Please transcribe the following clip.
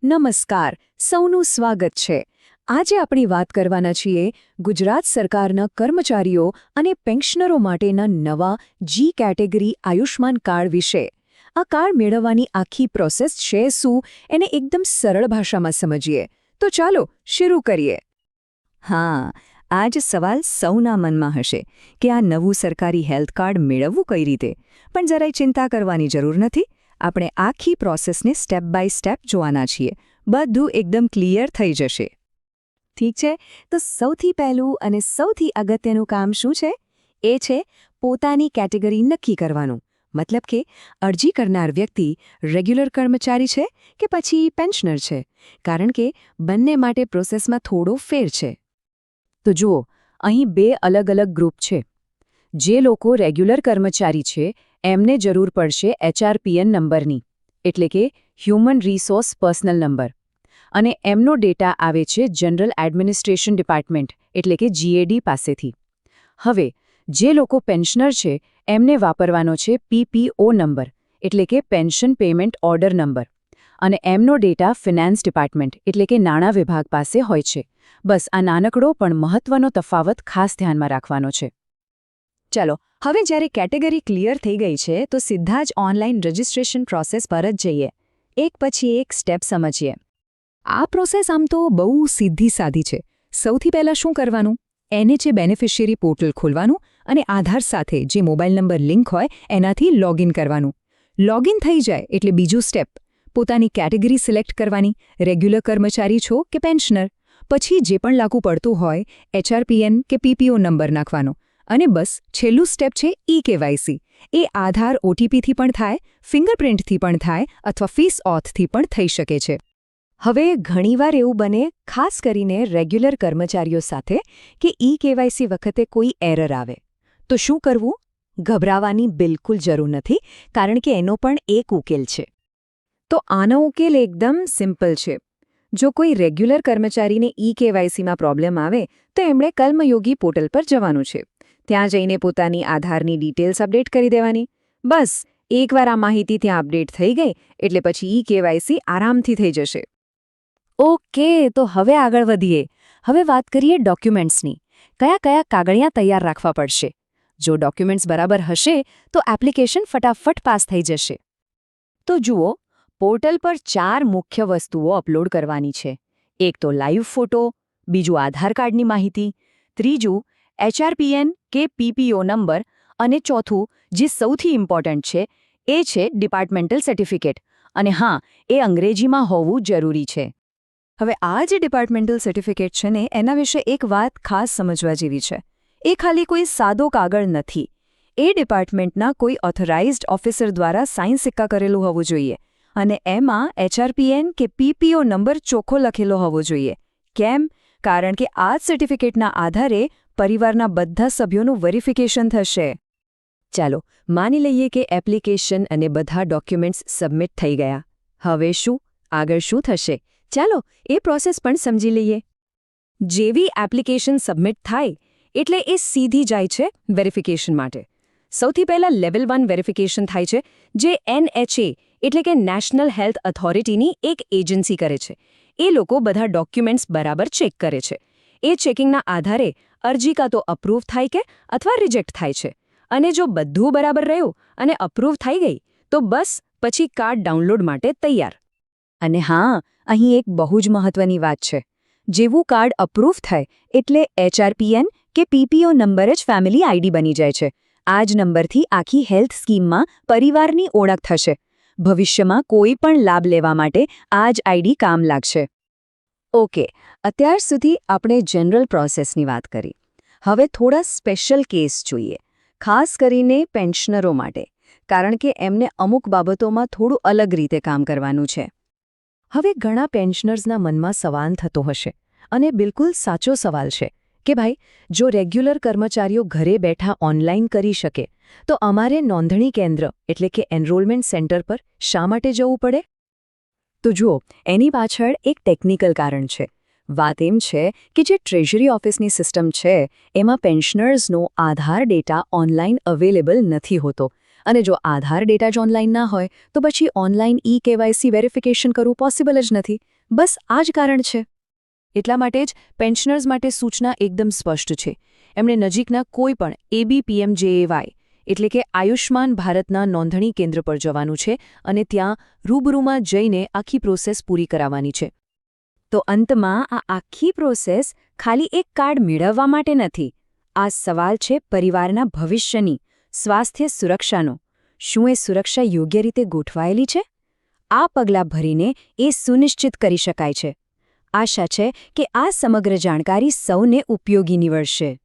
નમસ્કાર, સૌનું સ્વાગત છે. આજે આપણે વાત કરવાના છીએ ગુજરાત સરકારના કર્મચારીઓ અને પેન્શનરો માટેના નવા જી કેટેગરી આયુષ્માન કાર્ડ વિશે. આ કાર્ડ મેળવવાની આખી પ્રોસેસ છે શું એને એકદમ સરળ ભાષામાં સમજીએ. તો ચાલો શરૂ કરીએ. હા, આ જ સવાલ સૌના મનમાં હશે કે આ નવું સરકારી હેલ્થ કાર્ડ મેળવવું કઈ રીતે. પણ જરાય ચિંતા કરવાની જરૂર નથી. આપણે આખી પ્રોસેસને સ્ટેપ બાય સ્ટેપ જોવાના છીએ. બધું એકદમ ક્લિયર થઈ જશે. ઠીક છે, તો સૌથી પહેલું અને સૌથી અગત્યનું કામ શું છે? એ છે પોતાની કેટેગરી નક્કી કરવાનું. મતલબ કે અરજી કરનાર વ્યક્તિ રેગ્યુલર કર્મચારી છે કે પછી પેન્શનર છે, કારણ કે બંને માટે પ્રોસેસમાં થોડો ફેર છે. તો જુઓ, અહીં બે અલગ અલગ ગ્રુપ છે. જે લોકો રેગ્યુલર કર્મચારી છે એમને જરૂર પડશે HRPN નંબરની, એટલે કે હ્યુમન રિસોર્સ પર્સનલ નંબર, અને એમનો ડેટા આવે છે જનરલ એડમિનિસ્ટ્રેશન ડિપાર્ટમેન્ટ એટલે કે GAD પાસેથી. હવે જે લોકો પેન્શનર છે એમને વાપરવાનો છે PPO નંબર એટલે કે પેન્શન પેમેન્ટ ઓર્ડર નંબર, અને એમનો ડેટા ફિનાન્સ ડિપાર્ટમેન્ટ એટલે કે નાણાં વિભાગ પાસે હોય છે. બસ આ નાનકડો પણ મહત્વનો તફાવત ખાસ ધ્યાનમાં રાખવાનો છે. ચાલો, હવે જ્યારે કેટેગરી ક્લિયર થઈ ગઈ છે તો સીધા જ ઓનલાઈન રજિસ્ટ્રેશન પ્રોસેસ પર જ જઈએ. એક પછી એક સ્ટેપ સમજીએ. આ પ્રોસેસ આમ તો બહુ સીધી સાધી છે. સૌથી પહેલાં શું કરવાનું? NHA બેનિફિશિયરી પોર્ટલ ખોલવાનું અને આધાર સાથે જે મોબાઈલ નંબર લિંક હોય એનાથી લોગિન કરવાનું. લોગિન થઈ જાય એટલે બીજું સ્ટેપ, પોતાની કેટેગરી સિલેક્ટ કરવાની. રેગ્યુલર કર્મચારી છો કે પેન્શનર. પછી જે પણ લાગુ પડતું હોય HRPN કે PPO નંબર નાખવાનો. અને બસ છેલ્લું સ્ટેપ છે eKYC. એ આધાર OTPથી પણ થાય, ફિંગરપ્રિન્ટથી પણ થાય અથવા ફેસ ઓથથી પણ થઈ શકે છે. હવે ઘણીવાર એવું બને, ખાસ કરીને રેગ્યુલર કર્મચારીઓ સાથે, કે eKYC વખતે કોઈ એરર આવે. તો શું કરવું? ગભરાવાની બિલકુલ જરૂર નથી, કારણ કે એનો પણ એક ઉકેલ છે. તો આનો ઉકેલ એકદમ સિમ્પલ છે. જો કોઈ રેગ્યુલર કર્મચારીને eKYCમાં પ્રોબ્લેમ આવે તો એમણે કર્મયોગી પોર્ટલ પર જવાનું છે. ત્યાં જઈને પોતાની આધારની ડિટેલ્સ અપડેટ કરી દેવાની. બસ એકવાર આ માહિતી ત્યાં અપડેટ થઈ ગઈ એટલે પછી eKYC આરામથી થઈ જશે. ઓકે, તો હવે આગળ વધીએ. હવે વાત કરીએ ડોક્યુમેન્ટ્સની. કયા કયા કાગળિયા તૈયાર રાખવા પડશે? જો ડોક્યુમેન્ટ્સ બરાબર હશે તો એપ્લિકેશન ફટાફટ પાસ થઈ જશે. તો જુઓ, પોર્ટલ પર 4 મુખ્ય વસ્તુઓ અપલોડ કરવાની છે. એક તો લાઈવ ફોટો, બીજું આધાર કાર્ડની માહિતી, ત્રીજું HRPN કે PPO નંબર, અને ચોથું, જે સૌથી ઇમ્પોર્ટન્ટ છે, એ છે ડિપાર્ટમેન્ટલ સર્ટિફિકેટ. અને હા, એ અંગ્રેજીમાં હોવું જરૂરી છે. હવે આ જે ડિપાર્ટમેન્ટલ સર્ટિફિકેટ છે ને, એના વિશે એક વાત ખાસ સમજવા જેવી છે. એ ખાલી કોઈ સાદો કાગળ નથી. એ ડિપાર્ટમેન્ટના કોઈ ઓથોરાઇઝ્ડ ઓફિસર દ્વારા સાઇન સિક્કા કરેલું હોવું જોઈએ. અને એમાં HRPN કે PPO નંબર ચોખ્ખો લખેલો હોવો જોઈએ. કેમ? કારણ કે આ જ સર્ટિફિકેટના આધારે પરિવારના બધા સભ્યોનું વેરિફિકેશન થશે. ચાલો, માની લઈએ કે એપ્લિકેશન અને બધા ડોક્યુમેન્ટ્સ સબમિટ થઈ ગયા. હવે શું? આગળ શું થશે? ચાલો, એ પ્રોસેસ પણ સમજી લઈએ. જેવી એપ્લિકેશન સબમિટ થાય એટલે એ સીધી જાય છે વેરિફિકેશન માટે. સૌથી પહેલાં લેવલ 1 વેરિફિકેશન થાય છે, જે NHA એટલે કે નેશનલ હેલ્થ ઓથોરિટીની એક એજન્સી કરે છે. એ લોકો બધા ડોક્યુમેન્ટ્સ બરાબર ચેક કરે છે. એ ચેકિંગના આધારે અરજી કાં તો અપ્રૂવ થાય કે અથવા રિજેક્ટ થાય છે. અને જો બધું બરાબર રહ્યું અને અપ્રૂવ થઈ ગઈ તો બસ પછી કાર્ડ ડાઉનલોડ માટે તૈયાર. અને હા, અહીં એક બહુ જ મહત્વની વાત છે. જેવું કાર્ડ અપ્રૂવ થાય એટલે HRPN કે PPO નંબર જ ફેમિલી ID બની જાય છે. આ જ નંબરથી આખી હેલ્થ સ્કીમમાં પરિવારની ઓળખ થશે. ભવિષ્યમાં કોઈ પણ લાભ લેવા માટે આ જ ID કામ લાગશે. ઓકે, અત્યાર સુધી આપણે જનરલ પ્રોસેસની વાત કરી. હવે થોડા સ્પેશિયલ કેસ જોઈએ, ખાસ કરીને પેન્શનરો માટે, કારણ કે એમને અમુક બાબતોમાં થોડું અલગ રીતે કામ કરવાનું છે. હવે ઘણા પેન્શનર્સના મનમાં સવાલ થતો હશે, અને બિલકુલ સાચો સવાલ છે, કે ભાઈ, જો રેગ્યુલર કર્મચારીઓ ઘરે બેઠા ઓનલાઈન કરી શકે તો અમારે નોંધણી કેન્દ્ર એટલે કે એનરોલમેન્ટ સેન્ટર પર શા માટે જવું પડે? તો જુઓ, એની પાછળ એક ટેકનિકલ કારણ છે. વાત એમ છે કે જે ટ્રેઝરી ઓફિસની સિસ્ટમ છે એમાં પેન્શનર્સનો આધાર ડેટા ઓનલાઈન અવેલેબલ નથી હોતો, અને જો આધાર ડેટા જ ઓનલાઈન ના હોય તો પછી ઓનલાઈન ઈ-કેવાયસી વેરિફિકેશન કરવું પોસિબલ જ નથી. બસ આ જ કારણ છે. એટલા માટે જ પેન્શનર્સ માટે સૂચના એકદમ સ્પષ્ટ છે. એમણે નજીકના કોઈપણ ABPMJAY એટલે કે આયુષ્માન ભારતના નોંધણી કેન્દ્ર પર જવાનું છે અને ત્યાં રૂબરૂમાં જઈને આખી પ્રોસેસ પૂરી કરાવવાની છે. તો અંતમાં આ આખી પ્રોસેસ ખાલી એક કાર્ડ મેળવવા માટે નથી. આ સવાલ છે પરિવારના ભવિષ્યની, સ્વાસ્થ્ય સુરક્ષાનો. શું એ સુરક્ષા યોગ્ય રીતે ગોઠવાયેલી છે? આ પગલાં ભરીને એ સુનિશ્ચિત કરી શકાય છે. આશા છે કે આ સમગ્ર જાણકારી સૌને ઉપયોગી નીવડશે.